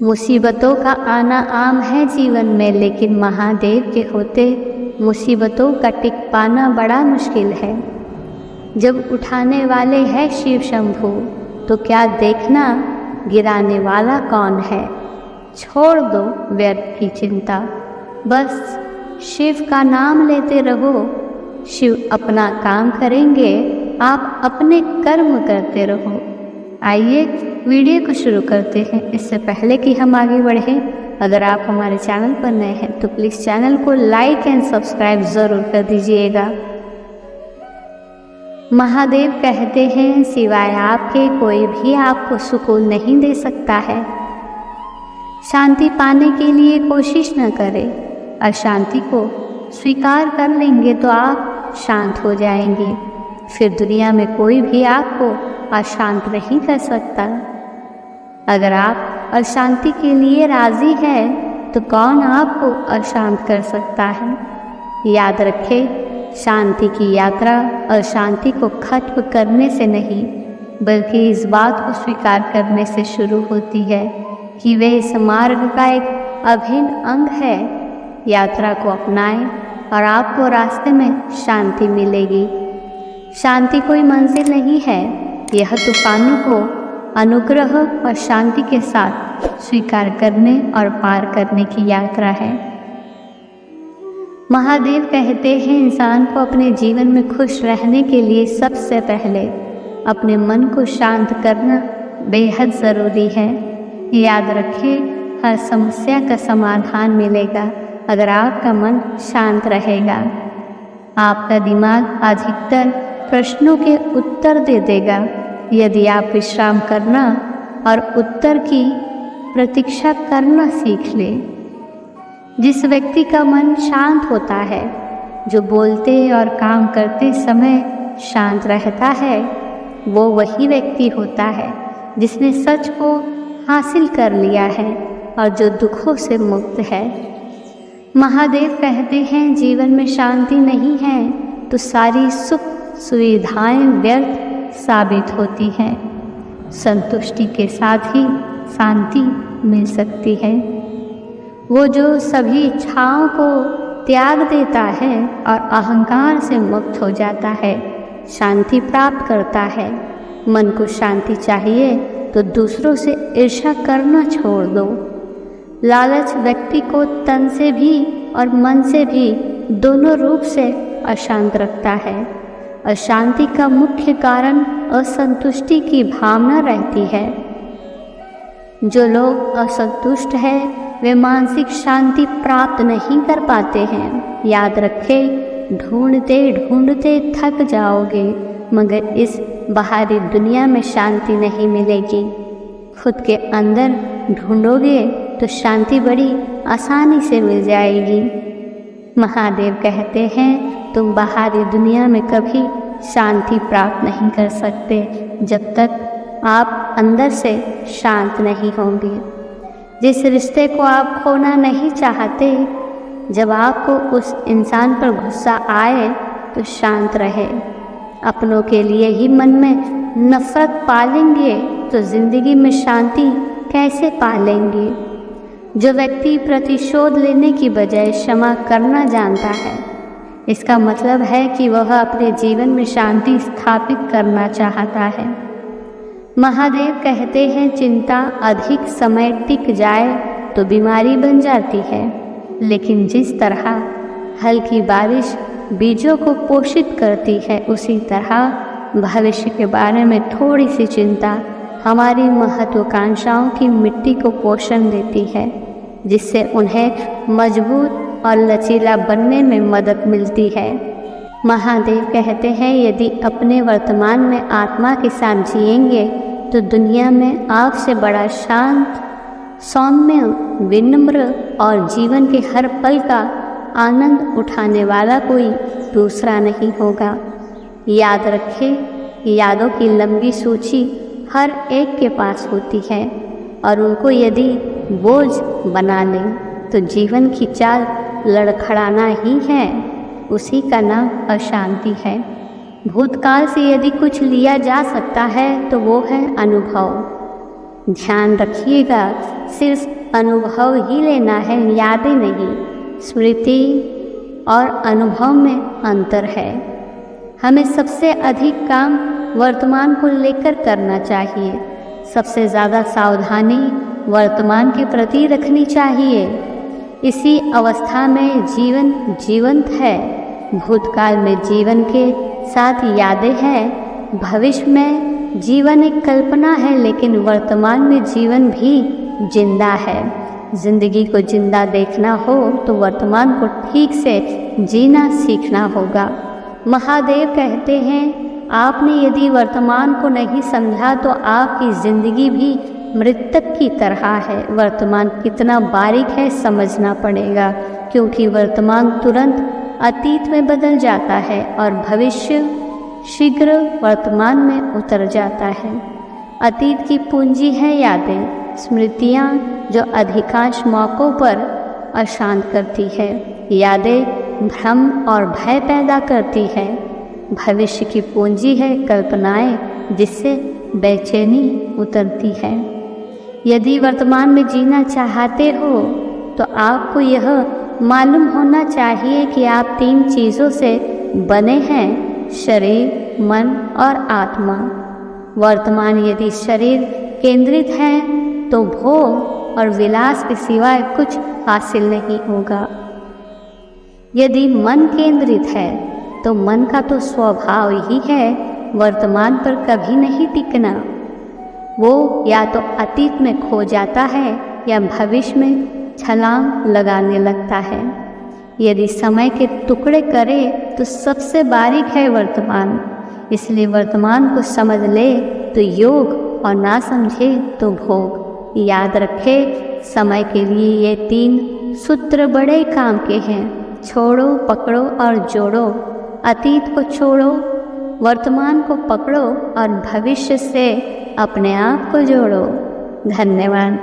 मुसीबतों का आना आम है जीवन में, लेकिन महादेव के होते मुसीबतों का टिक पाना बड़ा मुश्किल है। जब उठाने वाले हैं शिव शंभू, तो क्या देखना गिराने वाला कौन है। छोड़ दो व्यर्थ की चिंता, बस शिव का नाम लेते रहो। शिव अपना काम करेंगे, आप अपने कर्म करते रहो। आइए वीडियो को शुरू करते हैं। इससे पहले कि हम आगे बढ़ें, अगर आप हमारे चैनल पर नए हैं तो प्लीज़ चैनल को लाइक एंड सब्सक्राइब ज़रूर कर दीजिएगा। महादेव कहते हैं, सिवाय आपके कोई भी आपको सुकून नहीं दे सकता है। शांति पाने के लिए कोशिश न करें। अशांति को स्वीकार कर लेंगे तो आप शांत हो जाएंगे। फिर दुनिया में कोई भी आपको अशांत नहीं कर सकता। अगर आप अशांति के लिए राजी हैं तो कौन आपको अशांत कर सकता है। याद रखें, शांति की यात्रा अशांति को खत्म करने से नहीं, बल्कि इस बात को स्वीकार करने से शुरू होती है कि वे इस मार्ग का एक अभिन्न अंग है। यात्रा को अपनाएं और आपको रास्ते में शांति मिलेगी। शांति कोई मंजिल नहीं है, यह तूफानों को अनुग्रह और शांति के साथ स्वीकार करने और पार करने की यात्रा है। महादेव कहते हैं, इंसान को अपने जीवन में खुश रहने के लिए सबसे पहले अपने मन को शांत करना बेहद ज़रूरी है। याद रखें, हर समस्या का समाधान मिलेगा अगर आपका मन शांत रहेगा। आपका दिमाग अधिकतर प्रश्नों के उत्तर दे देगा यदि आप विश्राम करना और उत्तर की प्रतीक्षा करना सीख लें। जिस व्यक्ति का मन शांत होता है, जो बोलते और काम करते समय शांत रहता है, वो वही व्यक्ति होता है जिसने सच को हासिल कर लिया है और जो दुखों से मुक्त है। महादेव कहते हैं, जीवन में शांति नहीं है तो सारी सुख सुविधाएं व्यर्थ साबित होती हैं। संतुष्टि के साथ ही शांति मिल सकती है। वो जो सभी इच्छाओं को त्याग देता है और अहंकार से मुक्त हो जाता है, शांति प्राप्त करता है। मन को शांति चाहिए तो दूसरों से ईर्ष्या करना छोड़ दो। लालच व्यक्ति को तन से भी और मन से भी दोनों रूप से अशांत रखता है। अशांति का मुख्य कारण असंतुष्टि की भावना रहती है। जो लोग असंतुष्ट हैं, वे मानसिक शांति प्राप्त नहीं कर पाते हैं। याद रखें, ढूंढते ढूंढते थक जाओगे, मगर इस बाहरी दुनिया में शांति नहीं मिलेगी। खुद के अंदर ढूंढोगे तो शांति बड़ी आसानी से मिल जाएगी। महादेव कहते हैं, तुम बाहरी दुनिया में कभी शांति प्राप्त नहीं कर सकते जब तक आप अंदर से शांत नहीं होंगे। जिस रिश्ते को आप खोना नहीं चाहते, जब आपको उस इंसान पर गुस्सा आए तो शांत रहे। अपनों के लिए ही मन में नफरत पालेंगे तो जिंदगी में शांति कैसे पालेंगे। जो व्यक्ति प्रतिशोध लेने की बजाय क्षमा करना जानता है, इसका मतलब है कि वह अपने जीवन में शांति स्थापित करना चाहता है। महादेव कहते हैं, चिंता अधिक समय टिक जाए तो बीमारी बन जाती है, लेकिन जिस तरह हल्की बारिश बीजों को पोषित करती है, उसी तरह भविष्य के बारे में थोड़ी सी चिंता हमारी महत्वाकांक्षाओं की मिट्टी को पोषण देती है, जिससे उन्हें मजबूत और लचीला बनने में मदद मिलती है। महादेव कहते हैं, यदि अपने वर्तमान में आत्मा के साथ जिएंगे तो दुनिया में आपसे बड़ा शांत, सौम्य, विनम्र और जीवन के हर पल का आनंद उठाने वाला कोई दूसरा नहीं होगा। याद रखें, यादों की लंबी सूची हर एक के पास होती है और उनको यदि बोझ बना लें तो जीवन की चाल लड़खड़ाना ही है। उसी का नाम अशांति है। भूतकाल से यदि कुछ लिया जा सकता है तो वो है अनुभव। ध्यान रखिएगा, सिर्फ अनुभव ही लेना है, यादें नहीं। स्मृति और अनुभव में अंतर है। हमें सबसे अधिक काम वर्तमान को लेकर करना चाहिए। सबसे ज़्यादा सावधानी वर्तमान के प्रति रखनी चाहिए। इसी अवस्था में जीवन जीवंत है। भूतकाल में जीवन के साथ यादें हैं, भविष्य में जीवन एक कल्पना है, लेकिन वर्तमान में जीवन भी जिंदा है। जिंदगी को जिंदा देखना हो तो वर्तमान को ठीक से जीना सीखना होगा। महादेव कहते हैं, आपने यदि वर्तमान को नहीं समझा तो आपकी ज़िंदगी भी मृतक की तरह है। वर्तमान कितना बारीक है समझना पड़ेगा, क्योंकि वर्तमान तुरंत अतीत में बदल जाता है और भविष्य शीघ्र वर्तमान में उतर जाता है। अतीत की पूंजी है यादें, स्मृतियाँ जो अधिकांश मौक़ों पर अशांत करती है। यादें भ्रम और भय पैदा करती है। भविष्य की पूंजी है कल्पनाएं, जिससे बेचैनी उतरती है। यदि वर्तमान में जीना चाहते हो तो आपको यह मालूम होना चाहिए कि आप 3 चीज़ों से बने हैं, शरीर, मन और आत्मा। वर्तमान यदि शरीर केंद्रित है तो भोग और विलास के सिवाय कुछ हासिल नहीं होगा। यदि मन केंद्रित है तो मन का तो स्वभाव ही है वर्तमान पर कभी नहीं टिकना। वो या तो अतीत में खो जाता है या भविष्य में छलांग लगाने लगता है। यदि समय के टुकड़े करे तो सबसे बारीक है वर्तमान। इसलिए वर्तमान को समझ ले तो योग और ना समझे तो भोग। याद रखे, समय के लिए ये 3 सूत्र बड़े काम के हैं। छोड़ो, पकड़ो और जोड़ो। अतीत को छोड़ो, वर्तमान को पकड़ो और भविष्य से अपने आप को जोड़ो। धन्यवाद।